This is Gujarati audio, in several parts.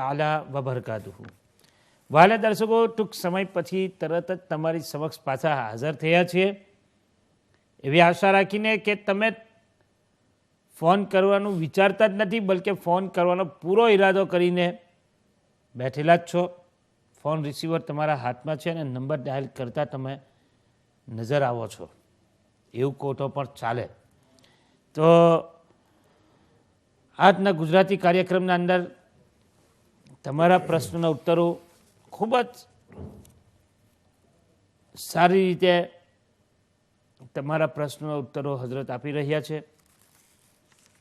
તાલા વબરકાતુહુ. વહાલા દર્શકો, ટૂંક સમય પછી તરત જ તમારી સમક્ષ પાછા હાજર થયા છીએ એવી આશા રાખીને કે તમે ફોન કરવાનું વિચારતા જ નથી, બલકે ફોન કરવાનો પૂરો ઈરાદો કરીને બેઠેલા જ છો. ફોન રિસીવર તમારા હાથમાં છે અને નંબર ડાયલ કરતાં તમે નજર આવો છો એવું કહો તો પણ ચાલે. તો આજના ગુજરાતી કાર્યક્રમના અંદર તમારા પ્રશ્નોના ઉત્તરો ખૂબ જ સારી રીતે તમારા પ્રશ્નોના ઉત્તરો હજરત આપી રહ્યા છે.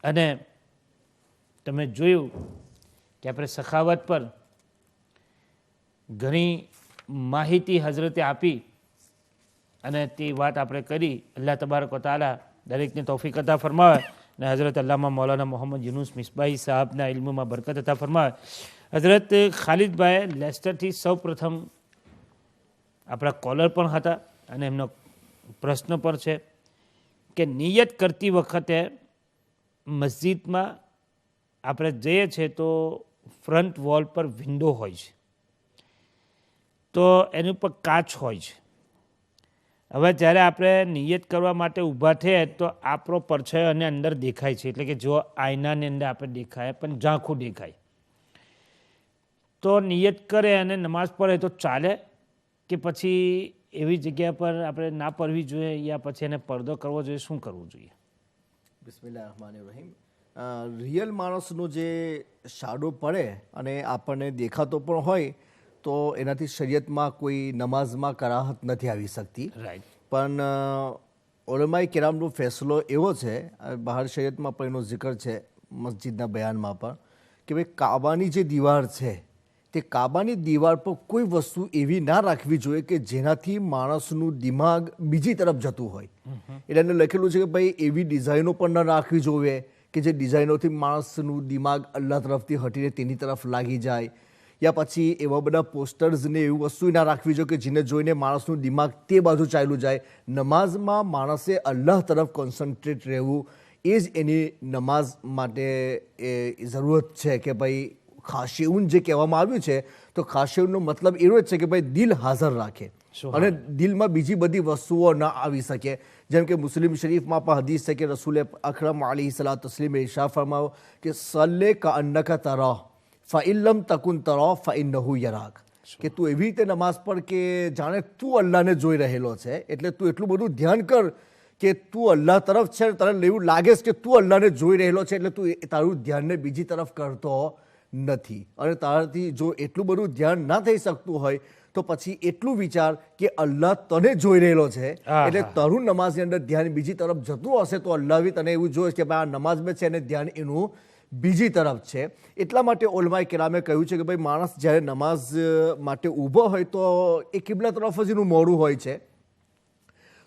અને તમે જોયું કે આપણે સખાવત પર ઘણી માહિતી હજરતે આપી અને તે વાત આપણે કરી. અલ્લાહ તબારક વ તઆલા દરેકને તૌફીક અતા ફરમાવે અને હજરત અલ્લામા મૌલાના મોહમ્મદ યુનુસ મિસબાહી સાહેબના ઇલ્મમાં બરકત અતા ફરમાવે. હજરત ખાલિદભાઈ લેસ્ટરથી સૌ પ્રથમ આપણા કોલર પણ હતા અને એમનો પ્રશ્ન પણ છે કે નિયત કરતી વખતે મસ્જિદમાં આપણે જઈએ છીએ તો ફ્રન્ટ વોલ પર વિન્ડો હોય છે, તો એની ઉપર કાચ હોય છે. હવે જ્યારે આપણે નિયત કરવા માટે ઊભા થઈએ તો આપણો પરછાયો અને અંદર દેખાય છે, એટલે કે જો આઈનાની અંદર આપણે દેખાય પણ ઝાંખું દેખાય. તો નિયત કરે અને નમાઝ પઢે તો ચાલે કે પછી એવી જગ્યા પર આપણે ના પડવી જોઈએ યા પછી એને પડદો કરવો જોઈએ, શું કરવું જોઈએ? બિસ્મિલ્લાહિર્રહમાનિર્રહીમ. રિયલ માણસનો જે શાડો પડે અને આપણને દેખાતો પણ હોય તો એનાથી શરીયતમાં કોઈ નમાઝમાં કરાહત નથી આવી શકતી. રાઈટ. પણ ઉલમાએ કિરામનો ફેસલો એવો છે, બહાર શરીયતમાં પણ એનો જિકર છે મસ્જિદના બયાનમાં પણ, કે ભાઈ કાબાની જે દીવાર છે તે કાબાની દીવાર પર કોઈ વસ્તુ એવી ના રાખવી જોઈએ કે જેનાથી માણસનું દિમાગ બીજી તરફ જતું હોય. એટલે એને લખેલું છે કે ભાઈ એવી ડિઝાઇનો પણ ન રાખવી જોઈએ કે જે ડિઝાઇનોથી માણસનું દિમાગ અલ્લાહ તરફથી હટીને તેની તરફ લાગી જાય, યા પછી એવા બધા પોસ્ટર્સને એવી વસ્તુ ના રાખવી જોઈએ કે જેને જોઈને માણસનું દિમાગ તે બાજુ ચાલ્યું જાય. નમાઝમાં માણસે અલ્લાહ તરફ કોન્સન્ટ્રેટ રહેવું એ જ એની નમાઝ માટે એ જરૂરત છે. કે ભાઈ ખાશિઉન જે કહેવામાં આવ્યું છે તો ખાશિઉનનો મતલબ એવો જ છે કે ભાઈ દિલ હાજર રાખે અને દિલમાં બીજી બધી વસ્તુઓ ન આવી શકે. જેમ કે મુસ્લિમ શરીફમાં પણ હદીસ છે કે રસૂલે અકરમ અલૈહિ સલાતુ તસ્લીમે ઇરશાદ ફરમાવ્યો કે સલ્લે કઅન્નકા તરા ફઇલ્લમ તકુન તરા ફઇન્નહુ યરાક, કે તું એવી રીતે નમાઝ પઢ કે જાણે તું અલ્લાહને જોઈ રહેલો છે. એટલે તું એટલું બધું ધ્યાન કર કે તું અલ્લાહ તરફ છે, તને એવું લાગે છે કે તું અલ્લાહને જોઈ રહેલો છે, એટલે તું તારું ધ્યાનને બીજી તરફ કરતો નથી. અને તારાથી જો એટલું બધું ધ્યાન ના થઈ શકતું હોય તો પછી એટલું વિચાર કે અલ્લાહ તને જોઈ રહેલો છે, એટલે તારું નમાઝની અંદર ધ્યાન બીજી તરફ જતું હશે તો અલ્લાહ બી તને એવું જોઈશે કે ભાઈ આ નમાઝમાં છે અને ધ્યાન એનું બીજી તરફ છે. એટલા માટે ઉલમાએ કિરામે કહ્યું છે કે ભાઈ માણસ જ્યારે નમાઝ માટે ઊભો હોય તો એ કિબલા તરફ જ એનું મોઢું હોય છે,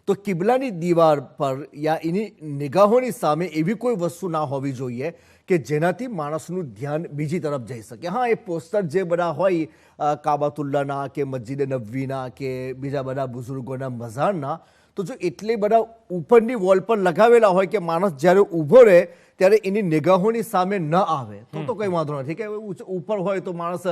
તો કિબલાની દીવાર પર યા એની નિગાહોની સામે એવી કોઈ વસ્તુ ના હોવી જોઈએ કે જેનાથી માણસનું ધ્યાન બીજી તરફ જઈ શકે. હા, એ પોસ્ટર જે બધા હોય કાબાતુલ્લાના કે મસ્જિદ નબવીના કે બીજા બધા બુઝુર્ગોના મઝારના, તો જો એટલે બધા ઉપરની વોલ પર લગાવેલા હોય કે માણસ જ્યારે ઊભો રહે ત્યારે એની નિગાહોની સામે ન આવે તો કંઈ વાંધો નથી. કે ઉપર હોય તો માણસ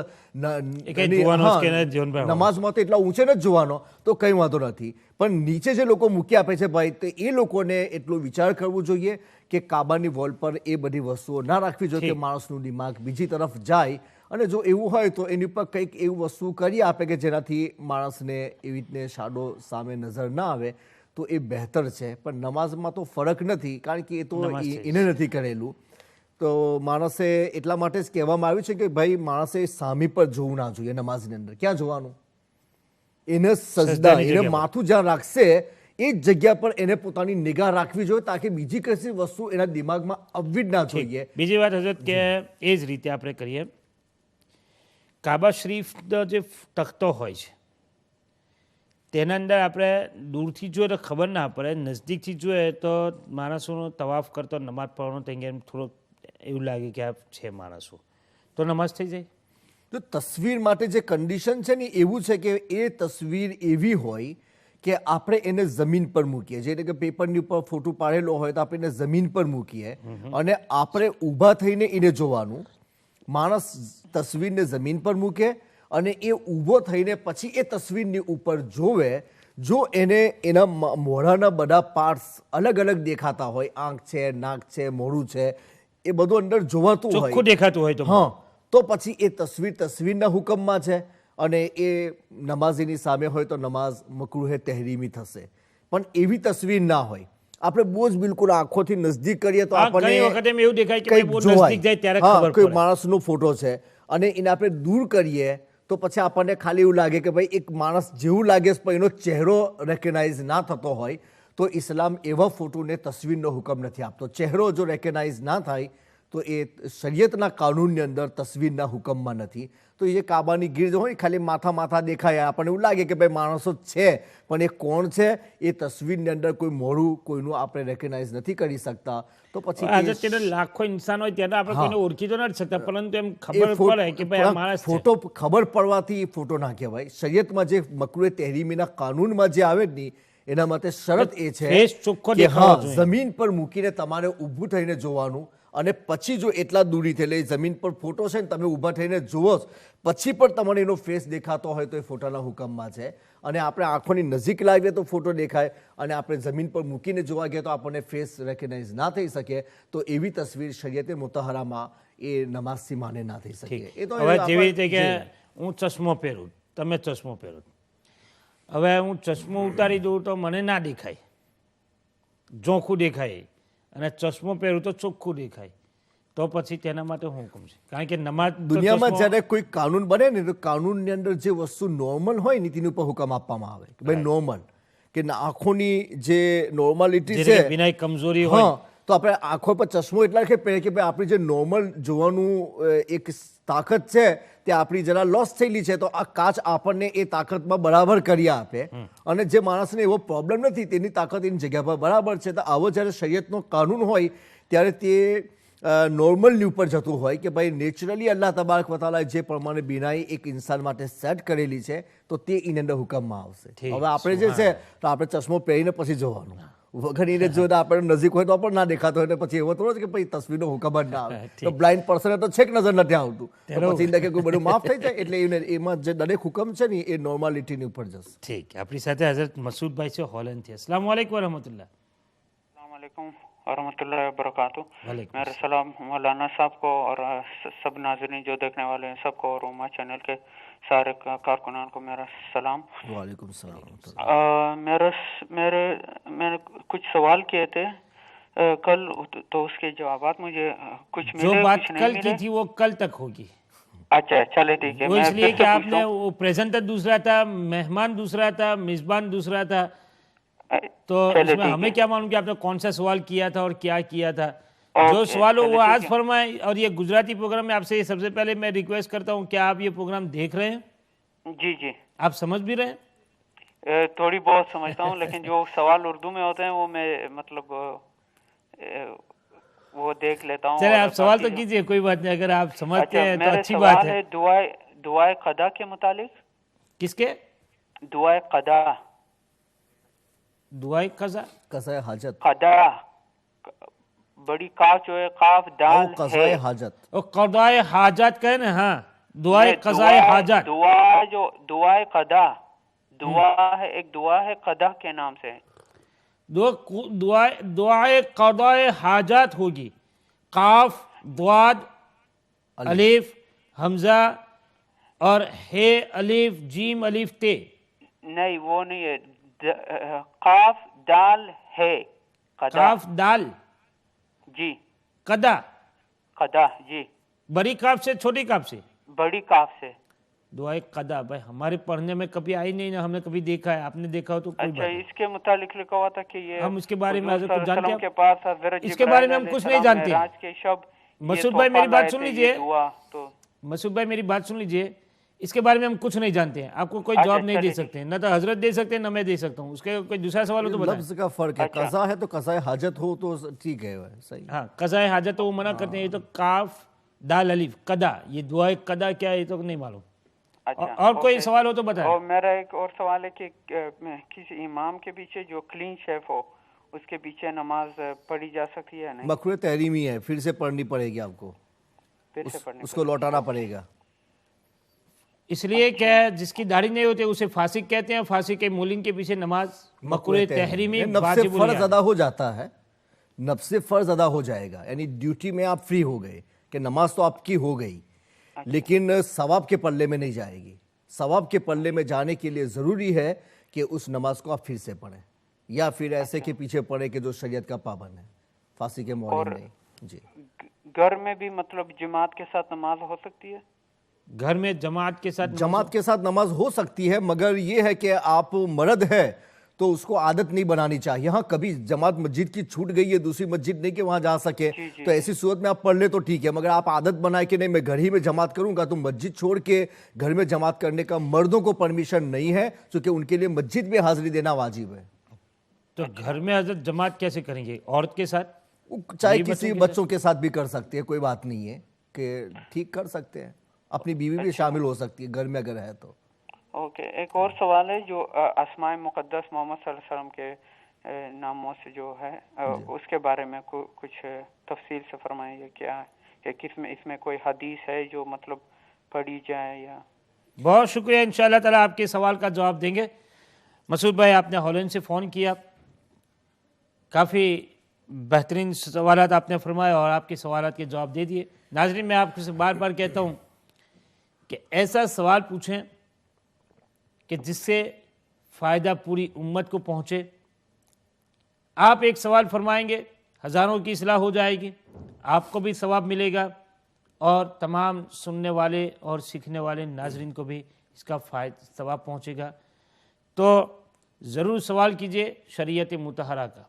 નમાઝમાં તો એટલા ઊંચે ન જોવાનો તો કંઈ વાંધો નથી. પણ નીચે જે લોકો મૂકી આપે છે ભાઈ, તો એ લોકોને એટલો વિચાર કરવો જોઈએ કે કાબાની વોલ પર એ બધી વસ્તુઓ ના રાખવી જોઈએ કે માણસનું દિમાગ બીજી તરફ જાય. અને જો એવું હોય તો એની પર કંઈક એવી વસ્તુ કરી આપે કે જેનાથી માણસને એવી રીતે શાડો સામે નજર ના આવે તો એ બહેતર છે. પણ નમાઝમાં તો ફરક નથી, કારણ કે એ તો એને નથી કરેલું. તો માણસે એટલા માટે જ કહેવામાં આવ્યું છે કે ભાઈ માણસે સામી પર જોવું ના જોઈએ નમાઝની અંદર. ક્યાં જોવાનું? એને સજદા, એને માથું જ્યાં રાખશે એ જ જગ્યા પર એને પોતાની નિગાહ રાખવી જોઈએ તાકે બીજી કશી વસ્તુ એના દિમાગમાં આવવી જ ના જોઈએ. બીજી વાત હજરત કે એ જ રીતે આપણે કરીએ, કાબા શરીફનો જે તખ્તો હોય છે તેના અંદર આપણે દૂરથી જોઈએ તો ખબર ના પડે, નજદીકથી જોઈએ તો માણસોનો તવાફ કરતો નમાઝ પઢવાનો ત્યાં થોડોક એવું લાગે કે આ છે માણસો, તો નમાઝ થઈ જાય. તો તસવીર માટે જે કન્ડિશન છે ને એવું છે કે એ તસવીર એવી હોય કે આપણે એને જમીન પર મૂકીએ, એટલે કે પેપરની ઉપર ફોટો પાડેલો હોય તો આપણે એને જમીન પર મૂકીએ અને આપણે ઊભા થઈને એને જોવાનું. માણસ તસવીરને જમીન પર મૂકે અને એ ઊભો થઈને પછી એ તસવીરની ઉપર જોવે. જો એને એના મોઢાના બધા પાર્ટ્સ અલગ અલગ દેખાતા હોય, આંખ છે, નાક છે, મોઢું છે, એ બધું અંદર જોવાતું હોય, ચોખ્ખું દેખાતું હોય તો હા, તો પછી એ તસવીરના હુકમમાં છે અને એ નમાઝીની સામે હોય તો નમાઝ મકરૂહે તહેરીમી થશે. પણ એવી તસવીર ના હોય. આપણે બહુ જ બિલકુલ આંખોથી નજદીક કરીએ તો ઘણી આપણને વખત એમ એવું દેખાય કે ભાઈ બહુ કંઈક નજદીક જાય ત્યારે જોવાય. ખબર હા, કોઈ પડે. માણસનો ફોટો છે અને એને આપણે દૂર કરીએ તો પછી આપણને ખાલી એવું લાગે કે ભાઈ એક માણસ જેવું લાગે છે પણ એનો ચહેરો રેકગ્નાઇઝ ના થતો હોય. તો ઇસ્લામ એવા ફોટોને તસવીરનો હુકમ નથી આપતો. ચહેરો જો રેકગ્નાઇઝ ના થાય તો એ શરીયતના કાનૂનની અંદર તસવીરના હુકમમાં નથી. તો એ કાબાની ગીર્દ હોય ખાલી માથા દેખાય, આપણને એવું લાગે કે ભાઈ માણસો જ છે પણ એ કોણ છે એ તસવીરની અંદર કોઈ મોઢું કોઈનું આપણે રેકગ્નાઇઝ નથી કરી શકતા. તો પછી આજે ત્યારે લાખો ઇન્સાન હોય ત્યારે આપણે કોઈને ઓળખી તો નથી શકતા, પરંતુ એમ ખબર પડે કે ભાઈ આ માણસ છે. ફોટો ખબર પડવાથી એ ફોટો ના કહેવાય. શરીયતમાં જે મકરૂહ તહેરીમીના કાનૂનમાં જે આવે જ નહીં એના માટે શરત એ છે ફેસ ચોખ્ખો કે હા, દેખાવો જોઈએ. જમીન પર મૂકીને તમારે ઊભું થઈને જોવાનું અને પછી જો એટલા દૂરી થઈ લઈ જમીન પર ફોટો છે ને તમે ઊભા થઈને જુઓ પછી પણ તમને એનો ફેસ દેખાતો હોય તો એ ફોટાના હુકમમાં છે. અને આપણે આંખોની નજીક લાવીએ તો ફોટો દેખાય અને આપણે જમીન પર મૂકીને જોવા ગયા તો આપણને ફેસ રેકગ્નાઇઝ ના થઈ શકે. તો એવી તસવીર શરીયતે મુતહરામાં એ નમાઝથી માને ના થઈ શકે. એ તો હવે જેવી રીતે કે હું ચશ્મો પહેરું, તમે ચશ્મો પહેરો, હવે હું ચશ્મો ઉતારી દઉં તો મને ના દેખાય, ઝોખું દેખાય, અને ચશ્મો પહેરું તો ચોખ્ખું દેખાય, તો પછી તેના માટે હું હુકમ છે? કારણ કે નમાઝ તો દુનિયામાં ચશ્મો- જ્યારે કોઈ કાનૂન બને ને તો કાનૂનની અંદર જે વસ્તુ નોર્મલ હોય ને તેની ઉપર હુકમ આપવામાં આવે કે ભાઈ નોર્મલ, કે આંખોની જે નોર્માલિટી જેને કે છે, વિનાય કમજોરી હોય, હા, તો આપણે આંખો પર ચશ્મો એટલા કે પહેરે કે ભાઈ આપણી જે નોર્મલ જોવાનું એક તાકાત છે તે આપણી જરા લોસ થયેલી છે. તો આ કાચ આપણને એ તાકાતમાં બરાબર કરી આપે. અને જે માણસને એવો પ્રોબ્લેમ નથી તેની તાકાત એની જગ્યા પર બરાબર છે. તો આવો જ્યારે શરીયતનો કાનૂન હોય ત્યારે તે નોર્મલની ઉપર જતું હોય કે ભાઈ નેચરલી અલ્લાહ તબારક વતાલાએ જે પ્રમાણે બિનાઈ એક ઇન્સાન માટે સેટ કરેલી છે તો તે એની અંદર હુકમમાં આવશે. હવે આપણે જે છે તો આપણે ચશ્મો પહેરીને પછી જોવાનું, વગર એને જો આપણે નજીક હોય તો પણ ના દેખાતો હોય પછી એવો થોડો છે કે ભાઈ તસવીરનો હુકમ જ ના આવે. તો બ્લાઇન્ડ પર્સન તો છેક નજર નથી આવતું તો પછી એને કે કોઈ બધું માફ થઈ જાય. એટલે એમાં જે દરેક હુકમ છે ને એ નોર્માલિટીની ઉપર જશે. ઠીક. આપણી સાથે હઝરત મसूदભાઈ છે હોલેન્ડથી. अस्सलाम वालेकुम रहमतुल्लाह. वालेकुम वरहमतुल्लाहि वबरकातुहू। वालेकुम मेरा सलाम मौलाना साहब को और सब नाज़रीन जो देखने वाले हैं सबको और उमा चैनल के सारे कारकुनान को मेरा सलाम। वालेकुम सलाम। मैंने कुछ सवाल किए थे कल, तो उसके जवाबात मुझे कुछ मिले, जो बात कुछ कल नहीं की मिले। थी वो कल तक होगी। अच्छा चले ठीक है। वो मैं इसलिए फिर कि से आपने पूछता हूँ। वो प्रेजेंटर दूसरा था, मेहमान दूसरा था, मेजबान दूसरा था, तो चले इसमें ठीक हमें है। क्या मालूम कि आपने कौन सा सवाल किया था और क्या किया था। जो ओके, सवाल हो वो चलो ठीक आज है। फरमाएं। और ये गुजराती प्रोग्राम में आपसे ये सबसे पहले मैं रिक्वेस्ट करता हूँ, क्या आप ये प्रोग्राम देख रहे हैं? जी जी आप समझ भी रहे हैं? थोड़ी बहुत समझता हूँ, लेकिन जो सवाल उर्दू में होते हैं वो मैं मतलब वो देख लेता हूँ। चले और आप सवाल तो बाकी कीजिए, कोई बात नहीं, अगर आप समझते अच्छा, हैं तो मेरे अच्छी बात सवाल है। है दुआए कदा के मुतालिक। किसके? दुआए कदा। दुआए कज़ा? कज़ाए हाजत। कदा बड़ी काफ जो है, काफ दाल वो कज़ाए है। हाजत। और कदाए हाजत कहे ना, हाँ, दुआए नहीं, कज़ाए हाजत। दुआए कदा दुआ है, एक दुआ है कदा के नाम से। दुआए कदाए हाजत होगी, काफ, द्वाद, अलीफ, हमजा और हे, अलीफ, जीम, अलीफ, ते। नहीं वो नहीं है, काफ दाल है कदा। काफ दाल जी कदा, कदा जी। बड़ी काफ से छोटी काफ से? बड़ी काफ से। दुआए कदा भाई हमारे पढ़ने में कभी आई नहीं ना, हमने कभी देखा है, आपने देखा हो तो कोई अच्छा, बात नहीं। इसके मुतालिक लिखा हुआ था कि ये हम इसके बारे में हुजूर कुछ जानते हैं? के पास हज़रत इसके बारे में हम जिब्राइल कुछ नहीं अलैहिस्सलाम जानते। मेराज के शब ये मसूद भाई तोहफा मेरी बात लाए सुन थे, ये लीजिए। दुआ तो मसूद भाई मेरी बात सुन लीजिए, इसके बारे में हम कुछ नहीं जानते हैं, आपको कोई जवाब नहीं दे चलिए। सकते, न तो हजरत दे सकते हैं, न मैं दे सकता हूँ। उसके कोई दूसरा सवाल हो तो बताएं। लफ्ज का फर्क है। अच्छा। कज़ा है तो कज़ाए हाजत हो तो ठीक है, सही। हाँ, कज़ाए हाजत तो वो मना करते हैं, ये तो काफ दाल अलीफ कदा, ये दुआए कदा क्या है ये तो नहीं मालूम। अच्छा, और कोई ओके। सवाल हो तो बताएं। और मेरा एक और सवाल है कि किसी इमाम के पीछे जो क्लीन शेफ हो उसके पीछे नमाज पढ़ी जा सकती है या नहीं? मकरूह तहरीमी है, फिर से पढ़नी पड़ेगी आपको। फिर से पढ़नी उसको लौटाना पड़ेगा। इसलिए क्या है, जिसकी दाढ़ी नहीं होती उसे फासिक कहते हैं। फासिक के मूलिन के पीछे नमाज मकरूह तहरीमी नफ्स वाजिबुल फर्ज याद। अदा हो जाता है, नफ्स फर्ज अदा हो जाएगा, यानी ड्यूटी में आप फ्री हो गए कि नमाज तो आपकी हो गई, लेकिन सवाब के पल्ले में नहीं जाएगी। सवाब के पल्ले में जाने के लिए ज़रूरी है कि उस नमाज को आप फिर से पढ़ें, या फिर ऐसे के पीछे पढ़े कि जो शरीयत का पाबंद है, फांसी के मौलिन नहीं। जी, घर में भी मतलब जमात के साथ नमाज हो सकती है? घर में जमात के साथ जमात के साथ नमाज हो सकती है, मगर ये है कि आप मर्द है तो उसको आदत नहीं बनानी चाहिए। हाँ, कभी जमात मस्जिद की छूट गई है, दूसरी मस्जिद नहीं कि वहां जा सके, तो ऐसी सूरत में आप पढ़ ले तो ठीक है, मगर आप आदत बनाए कि नहीं मैं घर ही में जमात करूंगा, तो मस्जिद छोड़ के घर में जमात करने का मर्दों को परमिशन नहीं है, क्योंकि उनके लिए मस्जिद में हाजिरी देना वाजिब है। तो घर में हजरत जमात कैसे करेंगे? औरत के साथ, चाहे किसी बच्चों के साथ भी कर सकते हैं, कोई बात नहीं है कि ठीक कर सकते हैं, अपनी बीवी भी शामिल हो सकती है घर में अगर है तो। ओके, एक और सवाल है जो अस्माए मुक़द्दस मोहम्मद सल्लल्लाहु अलैहि वसल्लम के नामों से जो है उसके बारे में कुछ तफसील से फरमाइए, क्या है कि किसमें इसमें कोई हदीस है जो मतलब पढ़ी जाए या? बहुत शुक्रिया, इंशाअल्लाह ताला आपके सवाल का जवाब देंगे। मसूद भाई, आपने हॉलैंड से फ़ोन किया, काफ़ी बेहतरीन सवालात आपने फरमाए और आपके सवालात के जवाब दे दिए। नाज़रीन, मैं आपसे बार बार कहता हूँ कि ऐसा सवाल पूछें कि जिससे फ़ायदा पूरी उम्मत को पहुँचे। आप एक सवाल फरमाएंगे, हज़ारों की इस्लाह हो जाएगी, आपको भी सवाब मिलेगा और तमाम सुनने वाले और सीखने वाले नाज़रीन को भी इसका सवाब पहुँचेगा। तो ज़रूर सवाल कीजिए शरीयत मुतहरा का,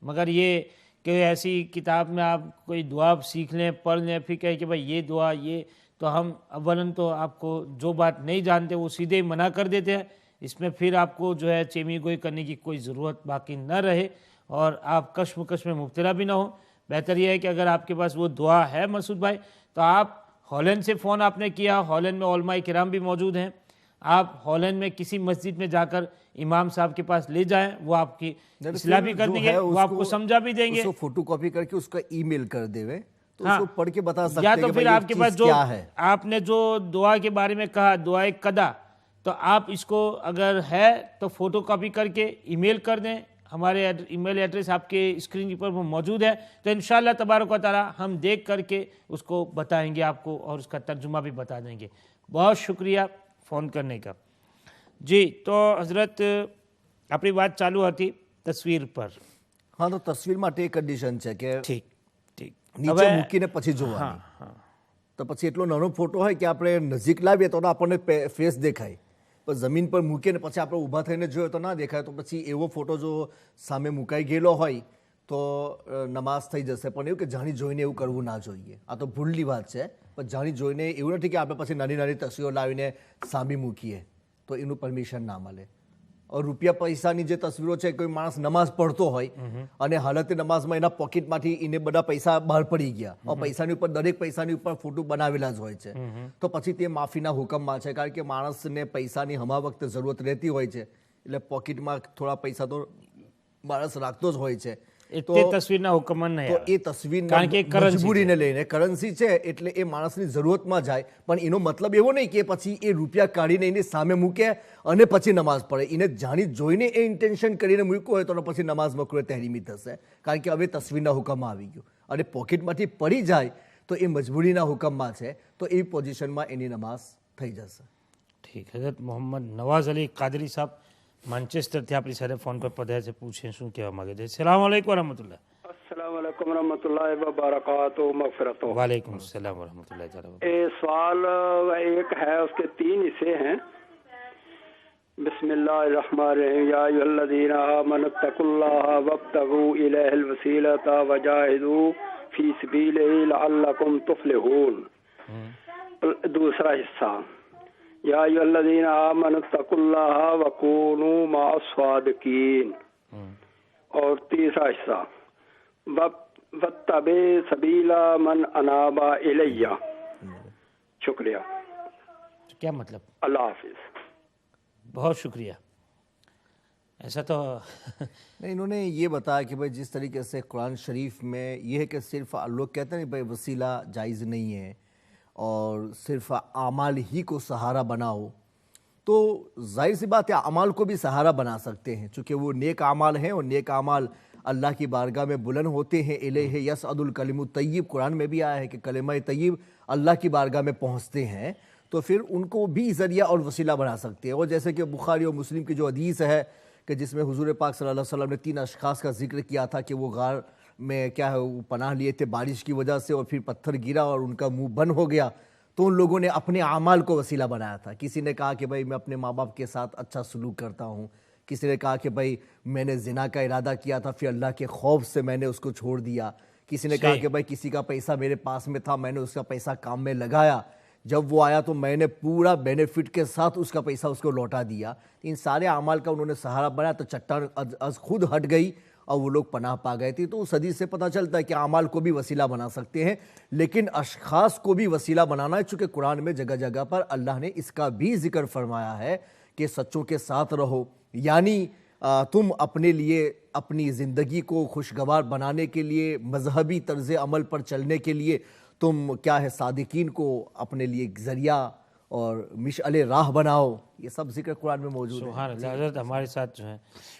मगर ये कि ऐसी किताब में आप कोई दुआ सीख लें, पढ़ लें, फिर कहें कि भाई ये दुआ ये, तो हम अव्वलन तो आपको जो बात नहीं जानते वो सीधे ही मना कर देते हैं। इसमें फिर आपको जो है चेमी गोई करने की कोई ज़रूरत बाकी न रहे और आप कश्मकश में मुब्तला भी ना हो। बेहतर यह है कि अगर आपके पास वो दुआ है मसूद भाई, तो आप हॉलैंड से फ़ोन आपने किया, हॉलैंड में उलमाए किराम भी मौजूद हैं, आप हॉलैंड में किसी मस्जिद में जाकर इमाम साहब के पास ले जाएं, वो आपकी इस्लाह भी कर देंगे, वो आपको समझा भी देंगे। उसको फोटो कॉपी करके उसका ईमेल कर देवे तो उसको पढ़ के बता सकते या हैं तो कि फिर भाई ये आपके चीज़ पास जो क्या है। आपने जो दुआ के बारे में कहा, दुआए कदा, तो आप इसको अगर है तो फोटो कॉपी करके ईमेल कर दें। हमारे ईमेल एड्रेस आपके स्क्रीन पर मौजूद है, तो इंशाअल्लाह तबारक व तआला हम देख करके उसको बताएंगे आपको और उसका तर्जुमा भी बता देंगे। बहुत शुक्रिया फ़ोन करने का। जी, तो हज़रत अपनी बात चालू होती तस्वीर पर। हाँ, तो तस्वीर માટે એક કન્ડિશન છે કે ठीक ठीक નીચે મૂકીને પછી જોવાની, તો પછી એટલો નાનો ફોટો હોય કે આપણે નજીક લાવીએ તો આપણને ફેસ દેખાય, પણ જમીન પર મૂકીને પછી આપણે ઊભા થઈને જોઈએ તો ના દેખાય, તો પછી એવો ફોટો જો સામે મુકાઈ ગયેલો હોય તો નમાઝ થઈ જશે। પણ એવું કે જાણી જોઈને એવું કરવું ના જોઈએ, આ તો ભૂલની વાત છે। પણ જાણી જોઈને એવું નથી કે આપણે પછી નાની નાની તસવીરો લાવીને સામે મૂકીએ તો એનું પરમિશન ના મળે। और रुपया पैसानी जे तस्वीरों है, कोई माणस नमाज पढ़तो होय अने हालत नमाज में एना पॉकेटमांथी इने बधा पैसा बहार पड़ी गया और पैसानी उपर दरेक पैसानी उपर फोटो बनावेला ज होय छे, तो पछी ते माफीना हुकममां छे, कारण के माणसने पैसानी हमा वखते जरूरत रहती होय छे, એટલે पॉकेटमां थोड़ा पैसा तो माणस राखतो ज होय छे। इतने तस्वीरना हुकमन नहीं तो આવે। એ તસવીર કારણ કે currency મજબૂરીને લઈને કરન્સી છે એટલે એ માણસની જરૂરતમાં જાય, પણ એનો મતલબ એવો નહીં કે પછી એ રૂપિયા કાઢીને એની સામે મૂકે અને પછી નમાઝ પઢે। એને જાણી જોઈને એ ઇન્ટેન્શન કરીને મૂક્યો હોય તો પછી નમાઝ મકરૂહ તહરીમી થશે, કારણ કે હવે તસવીરના હુકમમાં આવી ગયું અને પોકેટમાંથી પડી જાય તો એ મજબૂરીના હુકમમાં છે, તો એ પોઝિશનમાં એની નમાઝ થઈ જશે। ठीक, हजरत मोहम्मद नवाज अली कादरी साहब मैनचेस्टर थे अपनी सारे फोन पर पधारे से पूछें शू कहवा मांगे थे। अस्सलाम वालेकुम रहमतुल्लाह। अस्सलाम वालेकुम रहमतुल्लाहि व बरकातुहू मगफिरतुहू। वालेकुम सलाम रहमतुल्लाह ताला। ये सवाल एक है, उसके 3 हिस्से हैं। बिस्मिल्लाहिर्रहमानिर्रहीम। या अय्युहल्लज़ीना आमनुत्तकुल्लाहा वब्तगू इलैहिल वसीलता वजाहिदू फी सबीलिही लअल्लकुम तुफ्लिहून। दूसरा हिस्सा, या अय्युहल्लज़ीना आमनुत्तकुल्लाहा वकूनू मअस्सादिकीन। और तीसरा हिस्सा, वत्तबे सबीला मन अनाबा इलैया। शुक्रिया। क्या मतलब? अल्लाह हाफिज। बहुत शुक्रिया। ऐसा तो نہیں انہوں نے یہ بتایا کہ بھائی جس طریقے سے قرآن شریف میں یہ ہے کہ صرف لوگ کہتے ہیں بھائی وسیلہ جائز نہیں ہے اور صرف اعمال ہی کو سہارا بناؤ، تو ظاہر سی بات ہے اعمال کو بھی سہارا بنا سکتے ہیں چونکہ وہ نیک اعمال ہیں، اور نیک اعمال اللہ کی بارگاہ میں بلند ہوتے ہیں. الیہ یصعد الکلم الطیب، قرآن میں بھی آیا ہے کہ کلمہ طیب اللہ کی بارگاہ میں پہنچتے ہیں، تو پھر ان کو بھی ذریعہ اور وسیلہ بنا سکتے ہیں. اور جیسے کہ بخاری اور مسلم کی جو حدیث ہے کہ جس میں حضور پاک صلی اللہ علیہ وسلم نے 3 اشخاص کا ذکر کیا تھا کہ وہ غار میں کیا ہے وہ پناہ لیے تھے بارش کی وجہ سے، اور پھر پتھر گرا اور ان کا منہ بند ہو گیا، تو ان لوگوں نے اپنے اعمال کو وسیلہ بنایا تھا. کسی نے کہا کہ بھائی میں اپنے ماں باپ کے ساتھ اچھا سلوک کرتا ہوں، کسی نے کہا کہ بھائی میں نے زنا کا ارادہ کیا تھا پھر اللہ کے خوف سے میں نے اس کو چھوڑ دیا، کسی نے کہا کہ بھائی کسی کا پیسہ میرے پاس میں تھا میں نے اس کا پیسہ کام میں لگایا، جب وہ آیا تو میں نے پورا بینیفٹ کے ساتھ اس کا پیسہ اس کو لوٹا دیا. ان سارے اعمال کا انہوں نے سہارا بنایا تو چٹان از خود ہٹ گئی اور وہ لوگ پناہ پا گئے تھے. تو اس حدیث سے پتہ چلتا ہے کہ اعمال کو بھی وسیلہ بنا سکتے ہیں، لیکن اشخاص کو بھی وسیلہ بنانا ہے، چونکہ قرآن میں جگہ جگہ پر اللہ نے اس کا بھی ذکر فرمایا ہے کہ سچوں کے ساتھ رہو. یعنی تم اپنے لیے اپنی زندگی کو خوشگوار بنانے کے لیے، مذہبی طرز عمل پر چلنے کے لیے تم کیا ہے صادقین کو اپنے لیے ذریعہ اور مشعل راہ بناؤ. یہ سب ذکر قرآن میں موجود ہے. سبحان اللہ. حضرت ہمارے ساتھ جو ہیں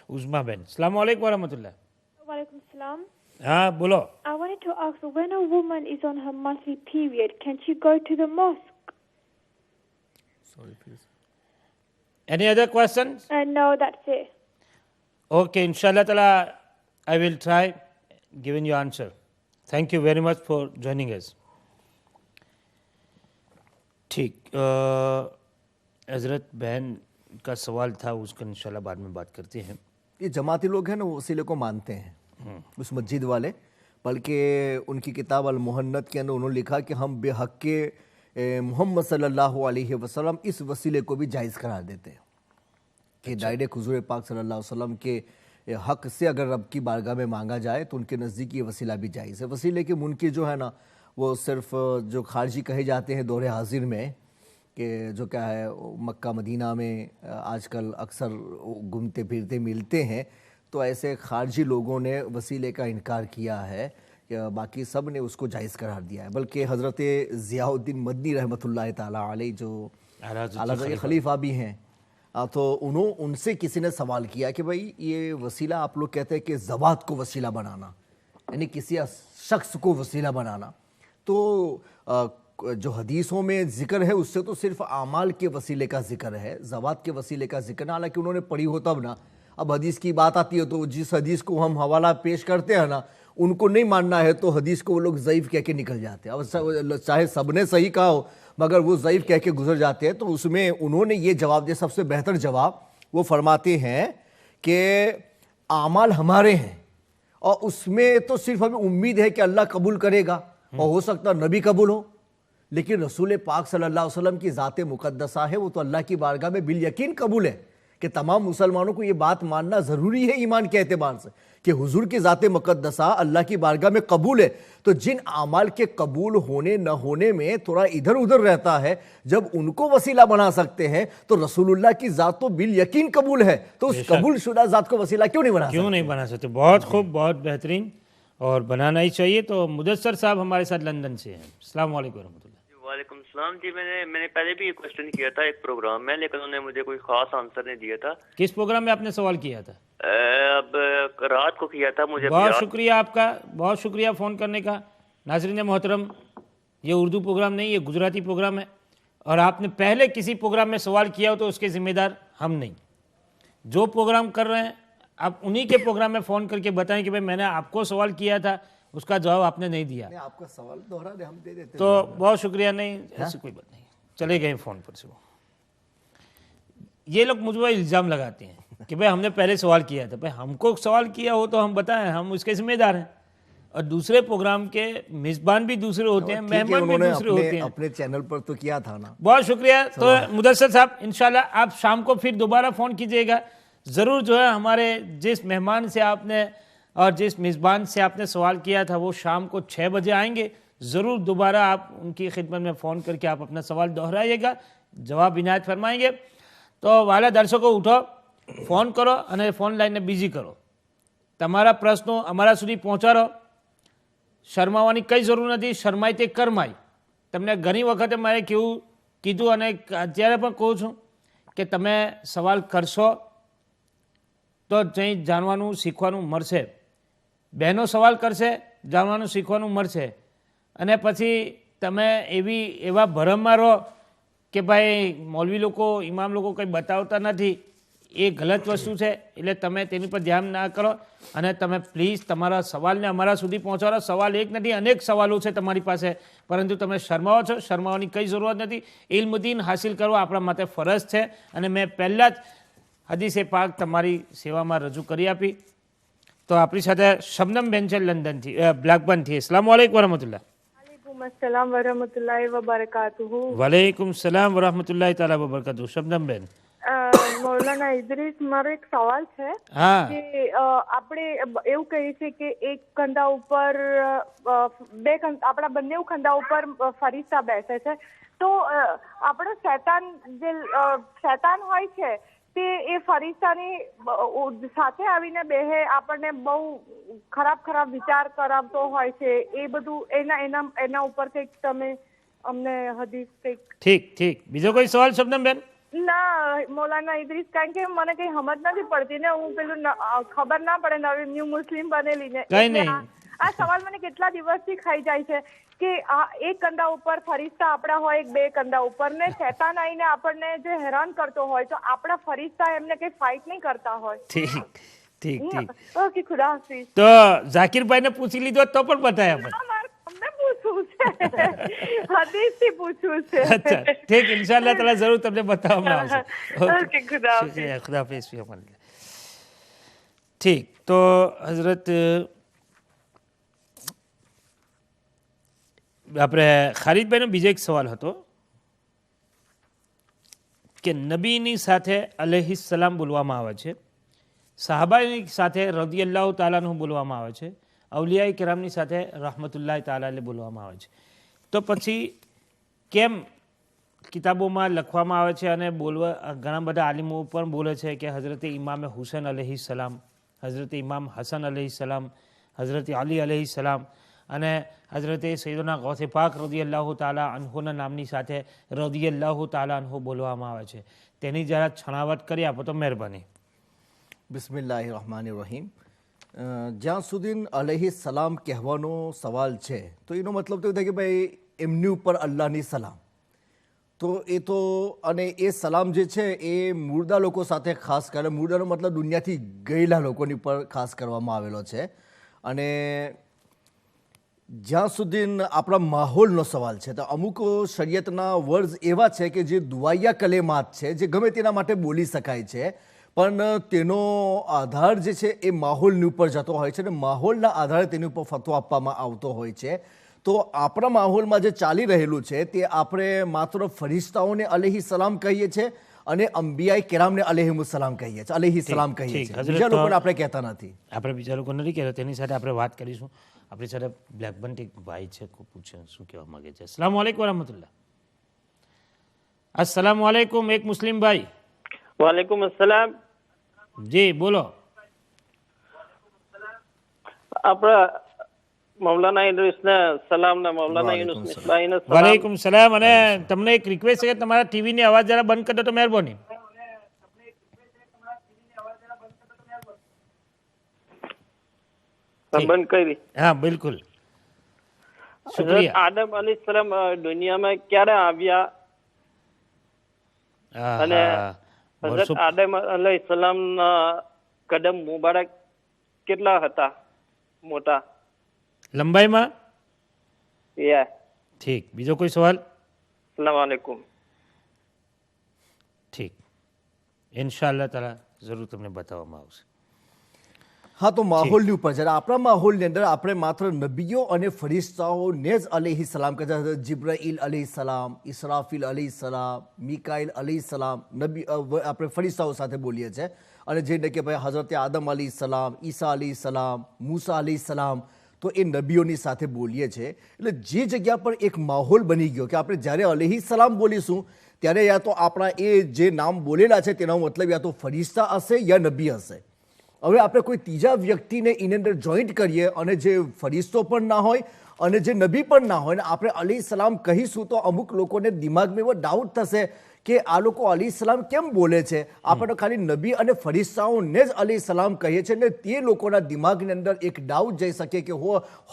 عظما بہن، السلام علیکم ورحمۃ اللہ. Walaikum salam. ہاں بولو. I wanted to ask, when a woman is on her monthly period, can she go to the mosque? Any other questions? No, that's it. Okay, inshallah ta'ala, I will try giving you answer. Thank you very much for joining us. ٹھیک، حضرت بہن کا سوال تھا، اس کا انشاءاللہ بعد میں بات کرتے ہیں. یہ جماعتی لوگ ہیں نا وہ وسیلے کو مانتے ہیں، اس مسجد والے، بلکہ ان کی کتاب المہند کے اندر انہوں نے لکھا کہ ہم بے حق کے محمد صلی اللہ علیہ وسلم اس وسیلے کو بھی جائز قرار دیتے ہیں کہ ڈائریکٹ حضور پاک صلی اللہ علیہ وسلم کے حق سے اگر رب کی بارگاہ میں مانگا جائے تو ان کے نزدیک یہ وسیلہ بھی جائز ہے. وسیلے کے منکر جو ہے نا وہ صرف جو خارجی کہے جاتے ہیں دور حاضر میں، کہ جو کیا ہے مکہ مدینہ میں آج کل اکثر گھومتے پھرتے ملتے ہیں، تو ایسے خارجی لوگوں نے وسیلے کا انکار کیا ہے، باقی سب نے اس کو جائز قرار دیا ہے. بلکہ حضرت ضیاء الدین مدنی رحمۃ اللہ تعالیٰ علیہ جو اعلیٰ خلیفہ بھی ہیں، تو ان سے کسی نے سوال کیا کہ بھائی یہ وسیلہ آپ لوگ کہتے ہیں کہ ذوات کو وسیلہ بنانا، یعنی کسی شخص کو وسیلہ بنانا، تو جو حدیثوں میں ذکر ہے اس سے تو صرف اعمال کے وسیلے کا ذکر ہے، ذوات کے وسیلے کا ذکر نہ، حالانکہ انہوں نے پڑھی ہو تب نا. اب حدیث کی بات آتی ہے تو جس حدیث کو ہم حوالہ پیش کرتے ہیں نا ان کو نہیں ماننا ہے تو حدیث کو وہ لوگ ضعیف کہہ کے نکل جاتے ہیں. اب چاہے سب نے صحیح کہا ہو مگر وہ ضعیف کہہ کے گزر جاتے ہیں. تو اس میں انہوں نے یہ جواب دیا، سب سے بہتر جواب وہ فرماتے ہیں کہ اعمال ہمارے ہیں اور اس میں تو صرف ہمیں امید ہے کہ اللہ قبول کرے گا، اور ہو سکتا نبی قبول ہو، لیکن رسول پاک صلی اللہ علیہ وسلم کی ذات مقدسہ ہے، وہ تو اللہ کی بارگاہ میں بالیقین قبول ہے. کہ تمام مسلمانوں کو یہ بات ماننا ضروری ہے ایمان کے اعتبار سے کہ حضور کی ذات مقدسہ اللہ کی بارگاہ میں قبول ہے. تو جن اعمال کے قبول ہونے نہ ہونے میں تھوڑا ادھر ادھر رہتا ہے، جب ان کو وسیلہ بنا سکتے ہیں تو رسول اللہ کی ذات تو بالیقین قبول ہے، تو اس قبول شدہ ذات کو وسیلہ کیوں نہیں بنا سکتے؟ کیوں نہیں بنا سکتے؟ بہت خوب، بہت بہترین، اور بنانا ہی چاہیے. تو مدثر صاحب ہمارے ساتھ لندن سے ہیں. السلام علیکم ورحمۃ اللہ. وعلیکم السلام جی. میں نے پہلے بھی یہ کوشچن کیا تھا ایک پروگرام میں، لیکن انہوں نے مجھے کوئی خاص آنسر نہیں دیا تھا. کس پروگرام میں آپ نے سوال کیا تھا؟ اب رات کو کیا تھا. مجھے بہت شکریہ آپ کا، بہت شکریہ فون کرنے کا. ناظرین محترم، یہ اردو پروگرام نہیں، یہ گجراتی پروگرام ہے، اور آپ نے پہلے کسی پروگرام میں سوال کیا ہو تو اس کے ذمہ دار ہم نہیں. جو پروگرام کر رہے ہیں آپ انہی کے پروگرام میں فون کر کے بتائیں کہ بھائی میں نے آپ کو سوال کیا تھا، اس کا جواب آپ نے نہیں دیا. آپ کا سوال دوہرا دے، ہم دے دیتے. تو بہت شکریہ. نہیں ایسی کوئی بات نہیں، چلے گئے فون پر سے. وہ یہ لوگ مجھ پر الزام لگاتے ہیں کہ بھائی ہم نے پہلے سوال کیا تھا. بھائی ہم کو سوال کیا ہو تو ہم بتائیں، ہم اس کے ذمہ دار ہیں. اور دوسرے پروگرام کے میزبان بھی دوسرے ہوتے ہیں، مہمان بھی دوسرے ہوتے ہیں. اپنے چینل پر تو کیا تھا نا. بہت شکریہ. تو مدثر صاحب انشاءاللہ آپ شام کو پھر دوبارہ فون کیجئے گا ضرور. جو ہے ہمارے جس مہمان سے آپ نے اور جس میزبان سے آپ نے سوال کیا تھا وہ شام کو 6 بجے آئیں گے. ضرور دوبارہ آپ ان کی خدمت میں فون کر کے آپ اپنا سوال دہرائیے گا، جواب عنایت فرمائیں گے. تو والا درسوں کو اٹھو phone કરો અને ફોન લાઈને બિઝી કરો. તમારા પ્રશ્નો અમારા સુધી પહોંચાડો. શરમાવાની કંઈ જરૂર નથી. શરમાય તે કરમાય. તમને ઘણી વખતે મારે કીધું અને અત્યારે પણ કહું છું કે તમે સવાલ કરશો તો જઈ જાણવાનું શીખવાનું મળશે. બહેનો સવાલ કરશે, જાણવાનું શીખવાનું મળશે. અને પછી તમે એવા ભરમમાં રહો કે ભાઈ મૌલવી લોકો, ઇમામ લોકો કંઈ બતાવતા નથી, એ ગલત વસ્તુ છે. એટલે તમે તેની પર ધ્યાન ના કરો અને તમે પ્લીઝ તમારા સવાલને અમારા સુધી પહોંચાડો. સવાલ એક નથી, અનેક સવાલો છે તમારી પાસે, પરંતુ તમે શરમાવો છો. શરમાવાની કંઈ જરૂરત નથી. ઇલ્મુદ્દીન હાસિલ કરવો આપણા માટે ફરજ છે. અને મેં પહેલાં જ હદીસે પાક તમારી સેવામાં રજૂ કરી આપી. તો આપણી સાથે શબનમ બેન છે લંડનથી, બ્લેકબર્નથી. અસ્સલામુ અલૈકુમ વરહમતુલ્લાહ. अस्सलाम वरहमतुल्लाहि वबरकातुहू. વાલેકુમ સલામ વરહમતુલ્લાહી તાલા વબરકાતુહુ. શબનમ બેન. મૌલાના ઇદ્રીસ, મારો એક સવાલ છે હા. કે આપણે એવું કહીએ છીએ કે એક કંધા ઉપર આપણા બંને કંધા ઉપર ફરિશ્તા બેસે છે, તો આપણો શૈતાન હોય છે તે એ ફરિશ્તાની સાથે આવીને બેહે, આપણને બહુ ખરાબ વિચાર કરાવતો હોય છે. એ બધું એના ઉપર કંઈક તમે અમને હદીસ કંઈક. ઠીક. બીજો કોઈ સવાલ શબનમ બેન? ના મૌલાના ઇદ્રીસ, કારણ કે મને કઈ સમજ નથી પડતી ને, હું પેલું ખબર ના પડે, નવી ન્યૂ મુસ્લિમ બનેલી ને. કઈ નહીં. આ સવાલ મને કેટલા દિવસથી ખાઈ જાય છે કે આ એક કંધા ઉપર ફરિશ્તા આપણા હોય, બે કંધા ઉપર, ને શૈતાન આવીને આપણને જે હેરાન કરતો હોય, તો આપણા ફરિશ્તા એમને કઈ ફાઇટ નહીં કરતા હોય. ઠીક. ઓકે, ખુદા હાફિઝ. તો ઝાકીરભાઈને પૂછી લીધો તો પણ બતાયા પણ. તમને પૂછવું છે, હદીસથી પૂછવું છે. અચ્છા ઠીક, ઇન્શાઅલ્લાહ તાલા જરૂર તમને બતાવવામાં આવશે. ઓકે, ખુદા હાફિઝ. ખુદા હાફિઝ. ઠીક. તો હઝરત આપણે ખાલિદભાઈનો બીજો એક સવાલ હતો કે નબીની સાથે અલૈહિ સલામ બોલવામાં આવે છે, સાહાબાની સાથે રદિયલ્લાહુ તાલાનું બોલવામાં આવે છે, અવલિયાએ કિરામની સાથે રહમતુલ્લાહ તાલા બોલવામાં આવે છે. તો પછી કેમ કિતાબોમાં લખવામાં આવે છે અને ઘણા બધા આલિમો પણ બોલે છે કે હઝરત ઇમામ હુસૈન અલૈહિ સલામ, હઝરત ઇમામ હસન અલૈહિ સલામ, હઝરત અલી અલૈહિ સલામ અને હઝરત સૈયદના ગૌસે પાક રદિયલ્લાહુ તાલા અન્હુના નામની સાથે રદિયલ્લાહુ તાલા અન્હુ બોલવામાં આવે છે. તેની જરા છણાવટ કરી આપો તો મહેરબાની. બિસ્મિલ્લાહિર રહમાનિર રહીમ. જ્યાં સુધી અલૈહિ સલામ કહેવાનો સવાલ છે તો એનો મતલબ તો એ થાય કે ભાઈ એમની ઉપર અલ્લાહની સલામ. તો એ તો અને એ સલામ જે છે એ મુર્દા લોકો સાથે ખાસ કરે, મુર્દાનો મતલબ દુનિયાથી ગયેલા લોકોની પર ખાસ કરવામાં આવેલો છે. અને જ્યાં સુધી આપણા માહોલનો સવાલ છે તો અમુક શરિયતના વર્ડ્સ એવા છે કે જે દુઆયા કલેમાત છે, જે ગમે તેના માટે બોલી શકાય છે, પણ તેનો આધાર જે છે એ માહોલની ઉપર જતો હોય છે અને માહોલના આધારે તેની ઉપર ફતવો આપવામાં આવતો હોય છે. તો આપણા માહોલમાં જે ચાલી રહેલું છે તે આપણે માત્ર ફરિશ્તાઓને અલૈહિ સલામ કહીએ છીએ અને અંબિયાએ કિરામને અલૈહિસલામ કહીએ છીએ, અલૈહિ સલામ કહીએ છીએ. બીજા લોકોને આપણે કહેતા નથી. આપણે બીજા લોકો નથી કહેતા. તેની સાથે આપણે વાત કરીશું. આપણી સાથે બ્લેકબર્ન એક ભાઈ છે, પૂછે શું કહેવા માંગે છે. અસ્સલામુ અલૈકુમ વરહમતુલ્લાહ. અસ્સલામુ અલૈકુમ. એક મુસ્લિમ ભાઈ. वालेकुम अस्सलाम. જી બોલો. આપણા મૌલાના ઇદ્રીસને સલામ ને મૌલાના યુનુસ મિસ્બાહીને સલામ. વાલેકુમ સલામ. અને તમને એક રિક્વેસ્ટ છે કે તમારા ટીવીની અવાજ જરા બંધ કરી દો તો મહેરબાની. બંધ કરી. હા બિલકુલ. શુક્રિયા. આદમ અલૈહિસ્સલામ દુનિયામાં ક્યારે આવ્યા અને હઝરત આદમ અલૈહિસ્સલામના કદમ મુબારક કેટલા હતા મોટા લંબાઈમાં? યા. ઠીક. બીજો કોઈ સવાલ? અસ્સલામ વાલેકુમ. ઠીક. ઇન્શાઅલ્લાહ તાલા જરૂર તમને બતાવવામાં આવશે. હા, તો માહોલની ઉપર જ્યારે આપણા માહોલની અંદર આપણે માત્ર નબીઓ અને ફરિશ્તાઓને જ અલૈહિ સલામ કહેતા હતા. જિબ્રાઈલ અલૈહિ સલામ, ઇસરાફીલ અલૈહિ સલામ, મિકાઈલ અલૈહિ સલામ, નબી આપણે ફરિશ્તાઓ સાથે બોલીએ છીએ. અને જેને કે ભાઈ હઝરત આદમ અલી સલામ, ઈસા અલી સલામ, મૂસા અલી સલામ, તો એ નબીઓની સાથે બોલીએ છીએ. એટલે જે જગ્યા પર એક માહોલ બની ગયો કે આપણે જ્યારે અલૈહિ સલામ બોલીશું ત્યારે યા તો આપણા એ જે નામ બોલેલા છે તેનો મતલબ યા તો ફરિશ્તા હશે યા નબી હશે. હવે આપણે કોઈ ત્રીજા વ્યક્તિને એની અંદર જોઈન્ટ કરીએ અને જે ફરિશ્તો પણ ના હોય અને જે નબી પણ ના હોય ને આપણે અલી સલામ કહીશું તો અમુક લોકોને દિમાગમાં એવો ડાઉટ થશે કે આ લોકો અલી સલામ કેમ બોલે છે. આપણે તો ખાલી નબી અને ફરિશ્તાઓને જ અલી સલામ કહીએ છીએ ને તે લોકોના દિમાગની અંદર એક ડાઉટ જઈ શકે કે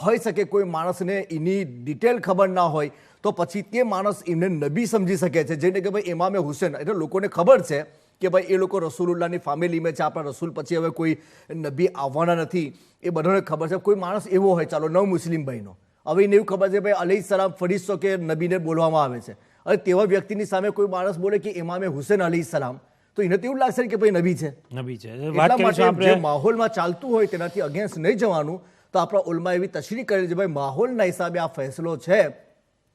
હોઈ શકે કોઈ માણસને એની ડિટેલ ખબર ના હોય તો પછી તે માણસ એમને નબી સમજી શકે છે. જેને કે ભાઈ ઇમામે હુસેન એટલે લોકોને ખબર છે કે ભાઈ એ લોકો રસૂલુલ્લાહની ફેમિલીમાં છે, આપણા રસૂલ પછી હવે કોઈ નબી આવવાના નથી એ બધાને ખબર છે. કોઈ માણસ એવો હોય ચાલો નવ મુસ્લિમ ભાઈનો હવે એને એવું ખબર છે ભાઈ અલી સલામ ફરિશ્તો કે નબીને બોલવામાં આવે છે અને તેવા વ્યક્તિની સામે કોઈ માણસ બોલે કે ઇમામે હુસેન અલી સલામ તો એને તો એવું લાગશે કે ભાઈ નબી છે. એટલા માટે જે માહોલમાં ચાલતું હોય તેનાથી અગેન્સ્ટ નહીં જવાનું. તો આપણા ઉલમા એવી તશરીહ કરેલી છે ભાઈ માહોલના હિસાબે આ ફેસલો છે.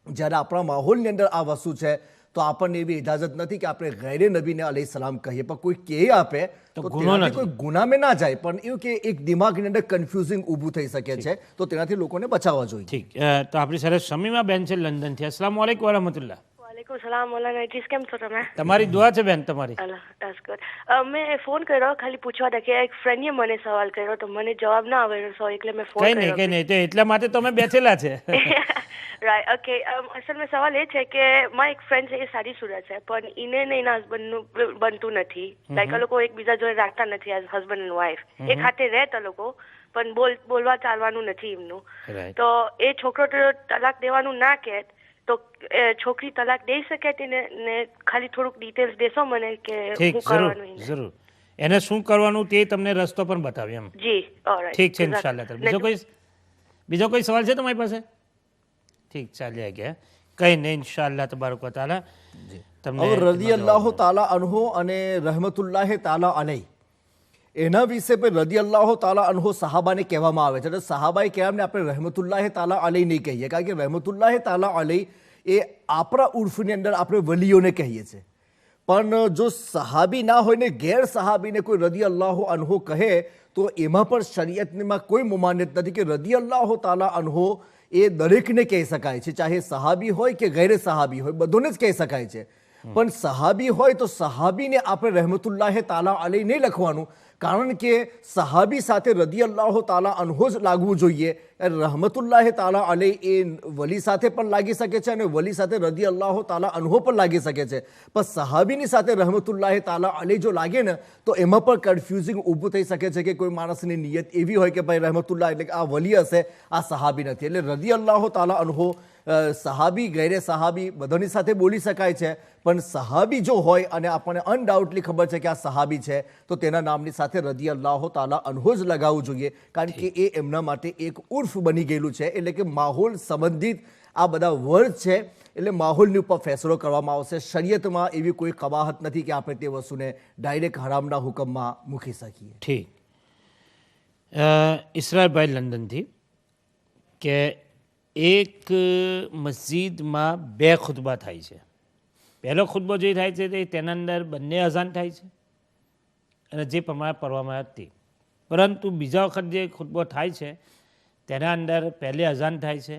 જ્યારે આપણા માહોલની અંદર આ વસ્તુ છે તો આપણને એવી ઇજાજત નથી કે આપણે ગૈરે નબીને અલી સલામ કહીએ. પણ કોઈ કહે આપે તો તેનાથી કોઈ ગુનામાં ના જાય, પણ એવું કે એક દિમાગની અંદર કન્ફ્યુઝિંગ ઊભું થઈ શકે છે તો તેનાથી લોકોને બચાવવા જોઈએ. ઠીક, તો આપણી સાથે શમીમા બેન છે લંડનથી. અસ્સલામ વાલેકુમ વરહમતુલ્લાહ. વાલેકુમ સલામ મૌલાના ઇદ્રીસ, કેમ છો તમે? તમારી દુઆ છે બેન તમારી. that's good. મેં ફોન કર્યો ખાલી પૂછવા હતા કે એક ફ્રેન્ડે મને સવાલ કર્યો તો મને જવાબ ના આવ્યો સો એટલે મેં ફોન કર્યો. કઈ નહીં તો એટલા માટે તો અમે બેઠેલા છે. Right, okay. અસલ માં સવાલ એ છે કે મારા એક ફ્રેન્ડ છે એ સારી સુરત છે પણ એને ને એના હસબન્ડનું બનતું નથી. લાઈક આ લોકો એકબીજા જોડે રાખતા નથી એઝ હસબન્ડ એન્ડ વાઈફ. એક હાથે રહેતા લોકો પણ બોલવા ચાલવાનું નથી એમનું. તો એ છોકરો તલાક દેવાનું ના કહે તો છોકરી તલાક દઈ શકે તેને ને ખાલી થોડુંક ડિટેલ્સ દેશો મને કે શું કરવાનું. જરૂર, એને શું કરવાનું તે તમને રસ્તો પણ બતાવ્યો એમ. જી, ઓલરાઈટ, ઠીક છે ઇન્શાલ્લાહ. બીજો કોઈ સવાલ છે તમારી પાસે? ઠીક, ચાલ્યા ગયા, કઈ નહીં ઇન્શાલ્લાહ તબારક વ તઆલા. હવે રદિયલ્લાહુ તાલા અન્હુ અને રહેમતુલ્લાહ તાલા અલૈહ એના વિશે પણ રદિયલ્લાહુ તાલા અન્હુ સહાબાને કહેવામાં આવે છે. એટલે સહાબાએ કહેવાને આપણે રહેમતુલ્લાહ તાલા અલૈહ નહીં કહીએ, કારણ કે રહેમતુલ્લાહ તાલા અલૈહ એ આપણા ઉર્ફની અંદર આપણે વલીઓને કહીએ છીએ. પણ જો સહાબી ના હોય ને ગેર સહાબીને કોઈ રદિયલ્લાહુ અન્હુ કહે તો એમાં પણ શરીયતમાં કોઈ મુમાનિયત નથી કે રદિયલ્લાહુ તાલા અન્હુ એ દરેકને કહી શકાય છે, ચાહે સહાબી હોય કે ગેર સહાબી હોય બધોને જ કહી શકાય છે. પણ સહાબી હોય તો સહાબીને આપણે રહેમતુલ્લાહ તાલા અલૈહ નહીં લખવાનું, કારણ કે સહાબી સાથે રદિયલ્લાહુ તાલા અન્હુ જ લાગવું જોઈએ. રહમતુલ્લાહ તાલા અલૈહ એ વલી સાથે પણ લાગી શકે છે અને વલી સાથે રદિયલ્લાહુ તાલા અન્હુ પણ લાગી શકે છે. પણ સહાબીની સાથે રહમતુલ્લાહ તાલા અલૈહ જો લાગે ને તો એમાં પણ કન્ફ્યુઝિંગ ઊભું થઈ શકે છે કે કોઈ માણસની નિયત એવી હોય કે ભાઈ રહેમતુલ્લાહ એટલે કે આ વલી હશે, આ સહાબી નથી. એટલે રદિયલ્લાહુ તાલા અન્હુ સહાબી ગેરે સહાબી બધાની સાથે બોલી શકાય છે, પણ સહાબી જો હોય અને આપણને અનડાઉટલી ખબર છે કે આ સહાબી છે તો તેના નામની સાથે રદિયલ્લાહુ તાલા અન્હુ જ લગાવવું જોઈએ, કારણ કે એ એમના માટે એક ઉર્ફ બની ગયેલું છે. એટલે કે માહોલ સંબંધિત આ બધા વર્ડ છે એટલે માહોલની ઉપર ફેસલો કરવામાં આવશે. શરીયતમાં એવી કોઈ કવાહત નથી કે આપણે તે વસ્તુને ડાયરેક્ટ હરામના હુકમમાં મૂકી શકીએ. ઠીક, ઇસરાયલભાઈ લંડનથી કે એક મસ્જિદમાં બે ખુતબા થાય છે. પહેલો ખુતબો જે થાય છે તેના અંદર બંને અઝાન થાય છે અને જે પ્રમાણે પઢવામાં હતી, પરંતુ બીજા વખત જે ખુતબો થાય છે તેના અંદર પહેલે અઝાન થાય છે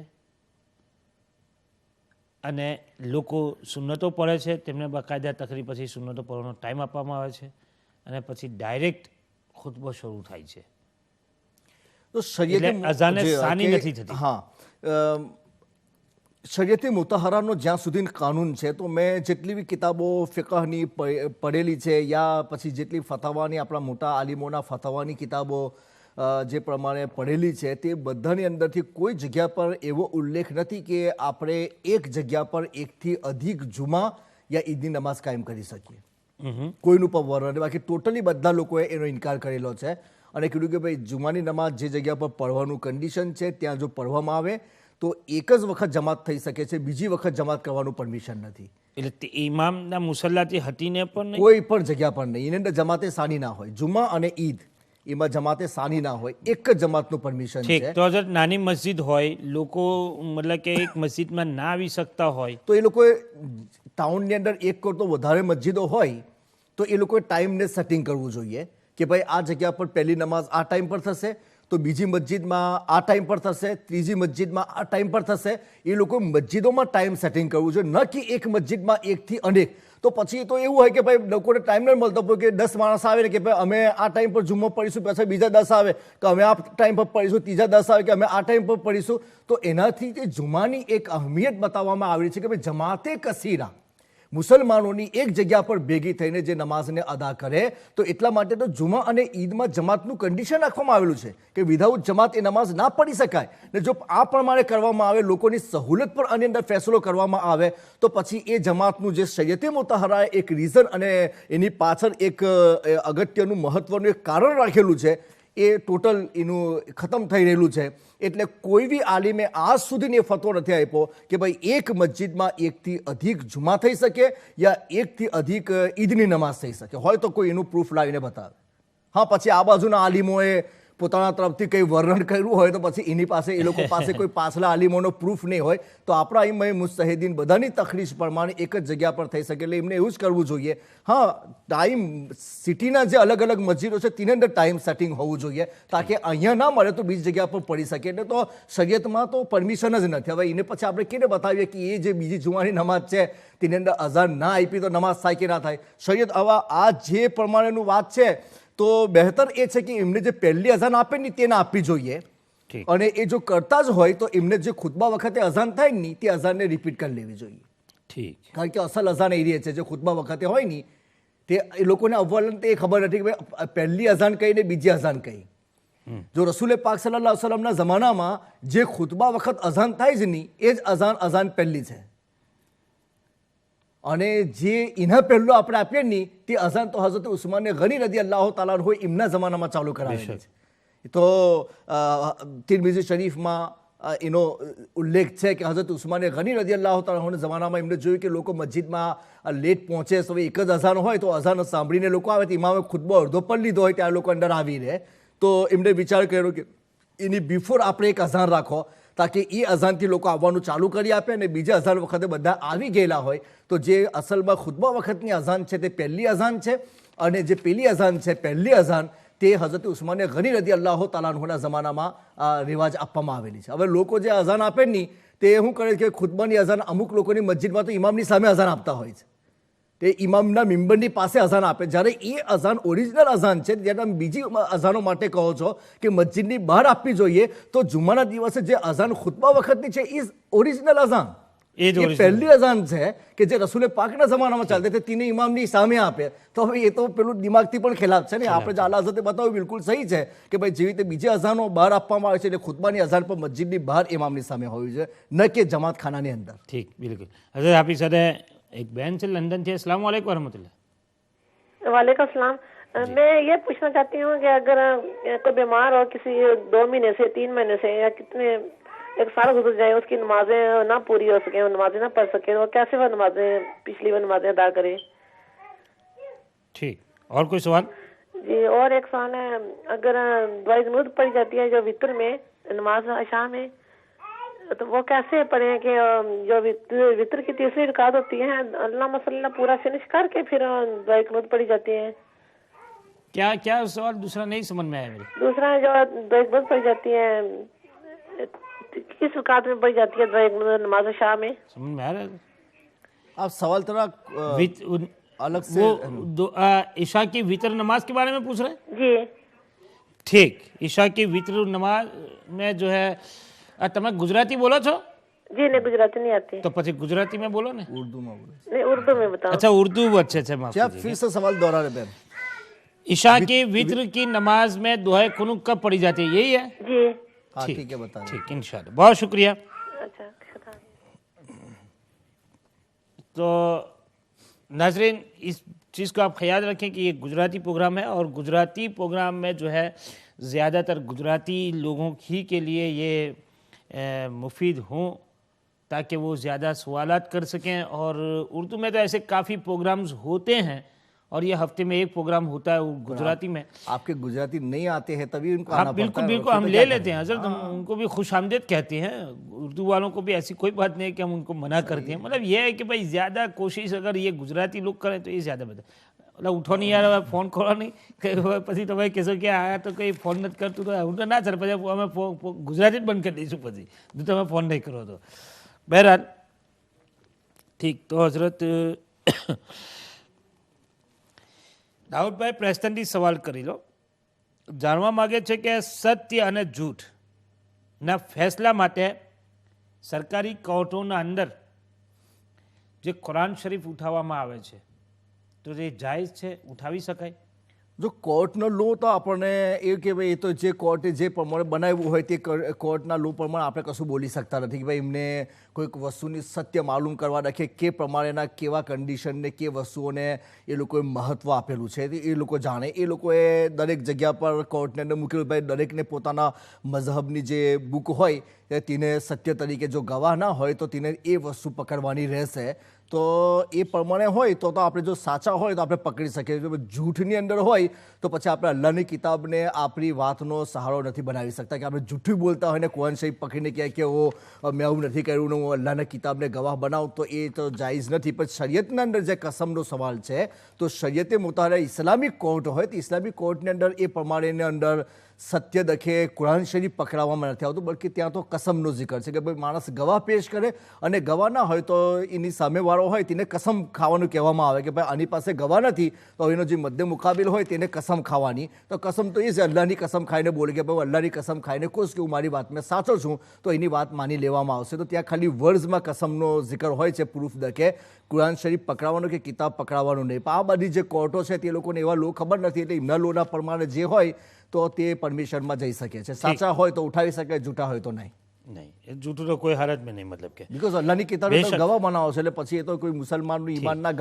અને લોકો સુન્નતો પડે છે, તેમને બાકાયદા તકરીર પછી સુન્નતો પડવાનો ટાઈમ આપવામાં આવે છે અને પછી ડાયરેક્ટ ખુતબો શરૂ થાય છે. તો શરીયત અઝાને સાની નથી થતી. હા, શરીયતી મુતહરાનો જ્યાં સુધી કાનૂન છે તો મેં જેટલી બી કિતાબો ફિકહની પડેલી છે યા પછી જેટલી ફતવાની આપણા મોટા આલિમોના ફતવાની કિતાબો જે પ્રમાણે પડેલી છે તે બધાની અંદરથી કોઈ જગ્યા પર એવો ઉલ્લેખ નથી કે આપણે એક જગ્યા પર એકથી અધિક જુમા યા ઈદની નમાઝ કાયમ કરી શકીએ. કોઈનું પણ વર્ણન, બાકી ટોટલી બધા લોકોએ એનો ઇનકાર કરેલો છે અને કીધું કે ભાઈ જુમાની નમાઝ જે જગ્યા પર પઢવાનું કન્ડિશન છે ત્યાં જો પઢવામાં આવે તો એક જ વખત જમાત થઈ શકે છે, બીજી વખત જમાત કરવાનું પરમિશન નથી. એટલે ઇમામના મુસલ્લાથી હટીને પણ કોઈ પણ જગ્યા પર નહીં. એની અંદર જમાતે સાની ના હોય. જુમા અને ઈદ એમાં જમાતે સાની ના હોય, એક જ જમાતનું પરમિશન છે. તો અગર નાની મસ્જિદ હોય, લોકો મતલબ કે એક મસ્જિદમાં ના આવી શકતા હોય તો એ લોકોએ ટાઉનની અંદર એક કરતો વધારે મસ્જિદો હોય તો એ લોકોએ ટાઈમને સેટિંગ કરવું જોઈએ કે ભાઈ આ જગ્યા પર પહેલી નમાઝ આ ટાઈમ પર થશે તો બીજી મસ્જિદમાં આ ટાઈમ પર થશે, ત્રીજી મસ્જિદમાં આ ટાઈમ પર થશે. એ લોકો મસ્જિદોમાં ટાઈમ સેટિંગ કરવું જોઈએ, ન કે એક મસ્જિદમાં એકથી અનેક. તો પછી તો એવું હોય કે ભાઈ લોકોને ટાઈમ નહીં મળતો હોય કે 10 માણસ આવે ને કે ભાઈ અમે આ ટાઈમ પર જુમ્મો પડીશું, પછી બીજા 10 આવે કે અમે આ ટાઈમ પર પડીશું, ત્રીજા 10 આવે કે અમે આ ટાઈમ પર પડીશું. તો એનાથી જે જુમાની એક અહમિયત બતાવવામાં આવી છે કે ભાઈ જમાતે કસીરા, મુસલમાનોની એક જગ્યા પર ભેગી થઈને જે નમાઝને અદા કરે. તો એટલા માટે તો જુમા અને ઈદમાં જમાતનું કન્ડિશન રાખવામાં આવેલું છે કે વિધાઉટ જમાત એ નમાઝ ના પડી શકાય. ને જો આ પ્રમાણે કરવામાં આવે, લોકોની સહુલત પર આની અંદર ફેસલો કરવામાં આવે, તો પછી એ જમાતનું જે શૈયતે મુતહરા એક રીઝન અને એની પાછળ એક અગત્યનું મહત્વનું એક કારણ રાખેલું છે, એ ટોટલ એનું ખતમ થઈ રહેલું છે. એટલે કોઈ બી આલિમે આજ સુધી ફતવો નથી આપ્યો કે ભાઈ એક મસ્જિદમાં એકથી અધિક જુમા થઈ શકે યા એકથી અધિક ઈદની નમાઝ થઈ શકે. હોય તો કોઈ એનું પ્રૂફ લાવીને બતાવે. હા, પછી આ બાજુના આલિમોએ પોતાના તરફથી કંઈ વર્ણન કર્યું હોય તો પછી એની પાસે, એ લોકો પાસે કોઈ પાછલા આલિમોનો પ્રૂફ નહીં હોય. તો આપણા ઇમામ મુજ્તહિદીન બધાની તખરીજ પ્રમાણે એક જ જગ્યા પર થઈ શકે, એટલે એમને એવું જ કરવું જોઈએ. હા, ટાઈમ સિટીના જે અલગ અલગ મસ્જિદો છે તેની અંદર ટાઈમ સેટિંગ હોવું જોઈએ, તાકે અહીંયા ના મળે તો બીજી જગ્યા પર પડી શકે. એટલે તો શરીયતમાં તો પરમિશન જ નથી. હવે એને પછી આપણે કેને બતાવીએ કે એ જે બીજી જુમાની નમાઝ છે તેની અંદર અઝાન ના આપી તો નમાઝ થાય કે ના થાય. શરીયત આવા આ જે પ્રમાણેનું વાત છે તો બહેતર એ છે કે એમને જે પહેલી અઝાન આપે ને તે ના આપવી જોઈએ. અને એ જો કરતા જ હોય તો એમને જે ખુતબા વખતે અઝાન થાય ને તે અઝાનને રિપીટ કરી લેવી જોઈએ. ઠીક. કારણ કે અસલ અઝાન એ રહી છે જે ખુતબા વખતે હોય ને તે એ લોકોને અવ્વલન તે ખબર નથી કે ભાઈ પહેલી અઝાન કઈ ને બીજી અઝાન કઈ. જો રસૂલે પાક સલ્લલ્લાહુ અલૈહિ વસલ્લમના જમાનામાં જે ખુતબા વખત અઝાન થાય જ નહીં એ જ અઝાન પહેલી છે. અને જે એના પહેલો આપણે આપીએ નહીં તે અઝાન તો હઝરત ઉસ્માન ગની રદિયલ્લાહુ તાલા અન્હુ એમના જમાનામાં ચાલુ કરાવેલી છે. તો તિરમિઝી શરીફમાં એનો ઉલ્લેખ છે કે હઝરત ઉસ્માન ગની રદિયલ્લાહુ તાલા અન્હુના જમાનામાં એમને જોયું કે લોકો મસ્જિદમાં લેટ પહોંચે, તો એક જ અઝાન હોય તો અઝાન સાંભળીને લોકો આવે તો ઇમામે ખુતબો અડધો પણ લીધો હોય ત્યારે લોકો અંદર આવી રહે. તો એમને વિચાર કર્યો કે એની બિફોર આપણે એક અઝાન રાખો તાકે એ અઝાનથી લોકો આવવાનું ચાલુ કરી આપે અને બીજા અઝાન વખતે બધા આવી ગયેલા હોય. તો જે અસલમાં ખુતબા વખતની અઝાન છે તે પહેલી અઝાન છે અને જે પેલી અઝાન છે પહેલી અઝાન તે હઝરત ઉસ્માન ગની રદિયલ્લાહુ તાલા અન્હુના જમાનામાં રિવાજ આપવામાં આવેલી છે. હવે લોકો જે અઝાન આપે નહીં તે શું કરે કે ખુતબાની અઝાન અમુક લોકોની મસ્જિદમાં તો ઇમામની સામે અઝાન આપતા હોય છે. તે ઇમામના મિમ્બરની પાસે અઝાન આપે, જ્યારે એ અઝાન ઓરિજિનલ અઝાન છે. જ્યારે તમે બીજી અઝાનો માટે કહો છો કે મસ્જિદની બહાર આપવી જોઈએ, તો જુમ્માના દિવસે જે અઝાન ખુતબા વખતની છે એ ઓરિજિનલ અઝાન, એ પહેલી અઝાન છે કે જે રસૂલે પાકના જમાનામાં ચાલતી હતી તેને ઇમામની સામે આપે. તો હવે એ તો પેલું દિમાગથી પણ ખિલાફ છે ને. આપણે જે આલા હઝરતે બતાવ્યું બિલકુલ સહી છે કે ભાઈ જેવી રીતે બીજી અઝાનો બહાર આપવામાં આવે છે એટલે ખુતબાની અઝાન પણ મસ્જિદની બહાર ઇમામની સામે હોવી જોઈએ, ન કે જમાત ખાનાની અંદર. ઠીક, બિલકુલ. હઝરત આપણી સાથે एक बहन से लंदन थे. अस्सलाम वालेकुम रहमतुल्लाह. वालेकुम सलाम. मैं ये पूछना चाहती हूँ कि अगर कोई बीमार हो किसी 2 महीने से 3 महीने से या कितने एक साल गुजर जाए, उसकी नमाजें ना पूरी हो सके, नमाजें ना पढ़ सके, तो कैसे वो नमाजें पिछली वो नमाजें अदा करे? ठीक. और कोई सवाल? जी, और एक सवाल है, अगर दुआए ज़ुनूद पढ़ी जाती है जो वितर में नमाज इशा में, तो वो कैसे पढ़े कि जो वितर की तीसरी रकात होती है अल्लाह मसल्ला पूरा फिनिश करके फिर दुआए क़ुनूत पढ़ी जाती है? क्या क्या सवाल दूसरा नहीं समझ में आया मेरे? दूसरा जो दुआए क़ुनूत पढ़ी जाती है किस रकात में पढ़ी जाती है दुआए क़ुनूत नमाज शाह में? समझ में आ रहा है? आप सवाल थोड़ा अलग से वो ईशा की वितर नमाज के बारे में पूछ रहे हैं? जी ठीक. ईशा की वितर नमाज में जो है તમે ગુજરાતી બોલો છો? जी नहीं, गुजराती नहीं आती. तो પછી ગુજરાતીમાં બોલો ને. ઉર્દુમાં બોલો. नहीं, उर्दू में बताओ. अच्छा, उर्दू अच्छे से माफ क्या फिर से सवाल दोहरा रहे बहन? ईशा की वित्र की नमाज में दुआए कुनूत कब पढ़ी जाती है, यही है? जी हाँ ठीक है, बता. ठीक, इंशाल्लाह. बहुत शुक्रिया. अच्छा. तो नाजरीन, इस चीज़ को आप ख्याल रखें कि ये गुजराती प्रोग्राम है और गुजराती प्रोग्राम में जो है ज़्यादातर गुजराती लोगों ही के लिए ये मुफीद हों ताकि वो ज़्यादा सवालात कर सकें. और उर्दू में तो ऐसे काफ़ी प्रोग्राम्स होते हैं और ये हफ्ते में एक प्रोग्राम होता है गुजराती में. आपके गुजराती नहीं आते हैं तभी उनको हाँ, बिल्कुल बिल्कुल हम ले लेते हैं हज़रत, हम उनको भी खुश आमदेद कहते हैं. उर्दू वालों को भी ऐसी कोई बात नहीं है कि हम उनको मना करते हैं. मतलब ये है कि भाई ज़्यादा कोशिश अगर ये गुजराती लोग करें तो ये ज़्यादा बेहतर. એટલે ઉઠો નહીં યાર, હવે ફોન ખોલો નહીં કે હવે પછી તમે કહેશો કે આ તો કંઈ ફોન નથી કરતું, તો હું તો ના ચાલે, પછી અમે ગુજરાતી જ બંધ કરી દઈશું પછી જો તમે ફોન નહીં કરો તો. બહેરહાલ ઠીક. તો હજરત દાઉદભાઈ પ્રેસ્ટનથી સવાલ કરી લો. જાણવા માગે છે કે સત્ય અને જૂઠના ફેસલા માટે સરકારી કોર્ટોના અંદર જે કુરાન શરીફ ઉઠાવવામાં આવે છે તો એ જાયઝ છે, ઉઠાવી શકાય? જો કોર્ટનો લો તો આપણને એ કે ભાઈ એ તો જે કોર્ટે જે પ્રમાણે બનાવ્યું હોય તે કોર્ટના લો પ્રમાણે આપણે કશું બોલી શકતા નથી કે ભાઈ એમને કોઈક વસ્તુની સત્ય માલુમ કરવા રાખે કે પ્રમાણેના કેવા કન્ડિશનને કે વસ્તુઓને એ લોકોએ મહત્ત્વ આપેલું છે એ લોકો જાણે. એ લોકોએ દરેક જગ્યા પર કોર્ટને અંદર મૂકેલું, ભાઈ દરેકને પોતાના મઝહબની જે બુક હોય તેને સત્ય તરીકે જો ગવાહ ના હોય તો તેને એ વસ્તુ પકડવાની રહેશે. તો એ પ્રમાણે હોય તો આપણે જો સાચા હોય તો આપણે પકડી શકીએ. જો જૂઠની અંદર હોય તો પછી આપણે અલ્લાહની કિતાબને આપણી વાતનો સહારો નથી બનાવી શકતા કે આપણે જૂઠું બોલતા હોય ને કુરાન શરીફ પકડીને કહે કે મેં આવું નથી કર્યું ને હું અલ્લાહના કિતાબને ગવાહ બનાવું, તો એ તો જાયઝ નથી. પણ શરિયતના અંદર જે કસમનો સવાલ છે તો શરિયતે મુતારા ઇસ્લામિક કોર્ટ હોય તો ઇસ્લામિક કોર્ટની અંદર એ પ્રમાણેની અંદર સત્ય દખે કુરાન શરીફ પકડાવવામાં નથી આવતું, બલકે ત્યાં તો કસમનો જિકર છે કે ભાઈ માણસ ગવાહ પેશ કરે અને ગવાહ ના હોય તો એની સામેવાળો હોય તેને કસમ ખાવાનું કહેવામાં આવે કે ભાઈ આની પાસે ગવાહ નથી તો એનો જે મધ્ય મુકાબિલ હોય તેને કસમ ખાવાની. તો કસમ તો એ છે અલ્લાહની કસમ ખાઈને બોલે કે ભાઈ અલ્લાહની કસમ ખાઈને કહું કે હું મારી વાત મેં સાચો છું તો એની વાત માની લેવામાં આવશે. તો ત્યાં ખાલી વર્ડ્સમાં કસમનો જિકર હોય છે પ્રૂફ દખે, કુરાન શરીફ પકડાવવાનું કે કિતાબ પકડાવવાનું નહીં. પણ આ બધી જે કોર્ટો છે તે લોકોને એવા લો ખબર નથી એટલે એમના લોના પ્રમાણે જે હોય તો તે પરમિશનમાં જઈ શકે છે. સાચા હોય તો ઉઠાવી શકે, જૂઠા હોય તો નહીં. નહીં, જૂઠું તો કોઈ હાલત में નહીં, મતલબ કે બીકોઝ અલ્લાહની કિતાબે તો ગવાહ બનાવો છે એટલે પછી એ તો કોઈ મુસલમાનનું ઈમાનના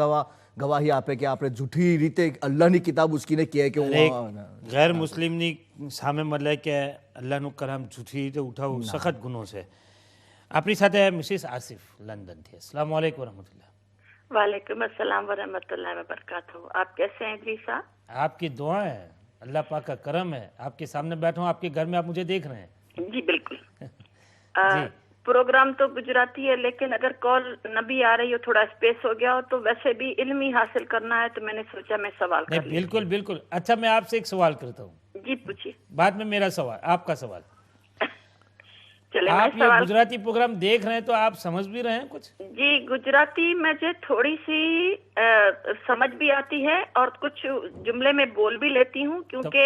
ગવાહી આપે કે આપણે જૂઠી રીતે અલ્લાહની કિતાબ ઉચકીને કહે કે ગેર મુસ્લિમની સામે મતલબ કે અલ્લાહનું કલામ જૂઠી રીતે ઉઠાવવું સખત ગુનો છે. આપણી સાથે મિસિસ આસિફ લંદનથી. अस्सलाम वालेकुम रहमतुल्लाह. वालेकुम अस्सलाम व रहमतुल्लाह व बरकातहू. आप कैसे हैं जी साहब? आपकी दुआएं हैं, अल्लाह पाक का करम है, आपके सामने बैठा हूँ, आपके घर में, आप मुझे देख रहे हैं. जी बिल्कुल. प्रोग्राम तो गुजराती है लेकिन अगर कॉल न भी आ रही हो, थोड़ा स्पेस हो गया हो तो वैसे भी इल्म ही हासिल करना है तो मैंने सोचा मैं सवाल कर लूं. बिल्कुल बिल्कुल. अच्छा, मैं आपसे एक सवाल करता हूँ. जी पूछिए. बाद में मेरा सवाल, आपका सवाल. चले आप ये गुजराती प्रोग्राम देख रहे हैं तो आप समझ भी रहे हैं कुछ? जी गुजराती मुझे थोड़ी सी समझ भी आती है और कुछ जुमले में बोल भी लेती हूँ क्योंकि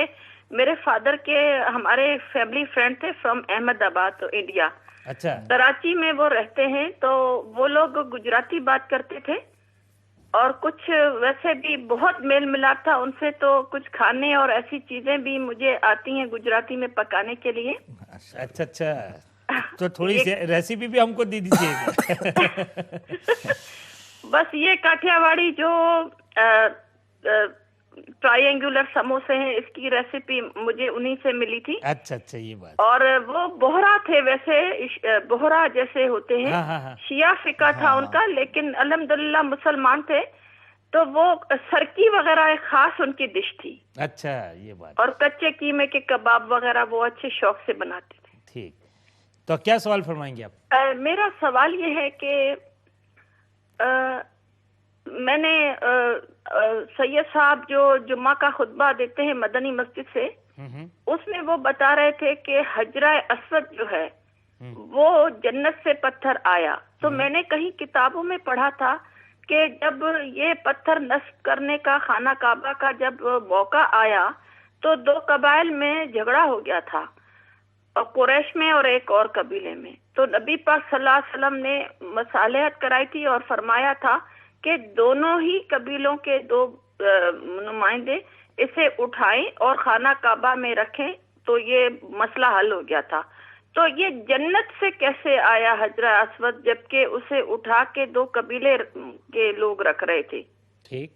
मेरे फादर के हमारे फैमिली फ्रेंड थे फ्रॉम अहमदाबाद तो इंडिया. अच्छा. कराची में वो रहते हैं तो वो लोग गुजराती बात करते थे और कुछ वैसे भी बहुत मेल मिलाप था उनसे, तो कुछ खाने और ऐसी चीजें भी मुझे आती हैं गुजराती में पकाने के लिए. अच्छा अच्छा, तो थोड़ी सी रेसिपी भी हमको दे दीजिएगा. बस ये काठियावाड़ी जो ट्रायंगुलर समोसे हैं इसकी रेसिपी मुझे उन्हीं से मिली थी. अच्छा अच्छा, ये बात. और वो बोहरा थे, वैसे बोहरा जैसे होते हैं. हाँ. शिया फिका था उनका, लेकिन अल्हम्दुलिल्लाह मुसलमान थे तो वो सरकी वगैरह एक खास उनकी डिश थी. अच्छा, ये बात. और कच्चे कीमे के कबाब वगैरह वो अच्छे शौक से बनाते थे. ठीक, तो क्या सवाल फरमाएंगे आप? मेरा सवाल ये है कि मैंने सैयद साहब जो जुम्मा का खुतबा देते हैं मदनी मस्जिद से, उसमें वो बता रहे थे कि हजरा अस्वद जो है वो जन्नत से पत्थर आया. तो मैंने कहीं किताबों में पढ़ा था कि जब ये पत्थर नस्ब करने का खाना काबा का जब मौका आया तो दो कबाइल में झगड़ा हो गया था, और कुरैश में और एक और कबीले में. तो नबी पाक सल्लल्लाहु अलैहि वसल्लम ने मसालहत कराई थी और फरमाया था कि दोनों ही कबीलों के दो नुमाइंदे इसे उठाएं और खाना काबा में रखें तो ये मसला हल हो गया था. तो ये जन्नत से कैसे आया हजरा अस्वद जबकि उसे उठा के दो कबीले के लोग रख रहे थे? ठीक,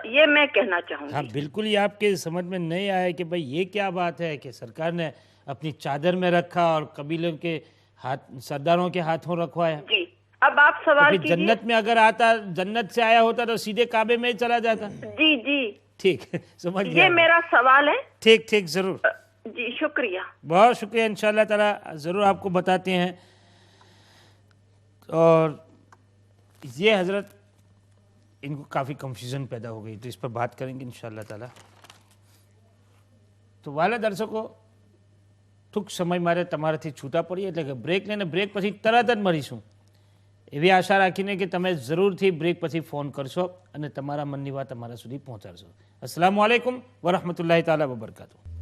ये मैं कहना चाहूँगी. हाँ बिल्कुल, ये आपके समझ में नहीं आया कि भाई ये क्या बात है कि सरकार ने अपनी चादर में रखा और कबीलों के हाथ, सरदारों के हाथों रखवाया. जी, अब आप सवाल कीजिए. जन्नत में अगर आता, जन्नत से आया होता तो सीधे काबे में ही चला जाता. जी जी ठीक, समझ गया. ये मेरा सवाल है. ठीक ठीक, जरूर. जी शुक्रिया, बहुत शुक्रिया. इंशाल्लाह ताला जरूर आपको बताते हैं. और ये हजरत इनको काफ़ी कंफ्यूजन पैदा हो गई, तो इस पर बात करेंगे इंशाअल्लाह ताला। तो वाला दर्शको, टूंक समय मारे तमाराथी छूटा पड़ीए એટલે કે બ્રેક લઈને બ્રેક પછી તરત જ મળીશું એવી આશા રાખીને કે તમે જરૂરથી બ્રેક પછી ફોન કરશો અને તમારા મનની વાત અમારા સુધી પહોંચાડશો। અસ્સલામુ અલૈકુમ વરહમતુલ્લાહિ તાલા વબરકાતુહુ।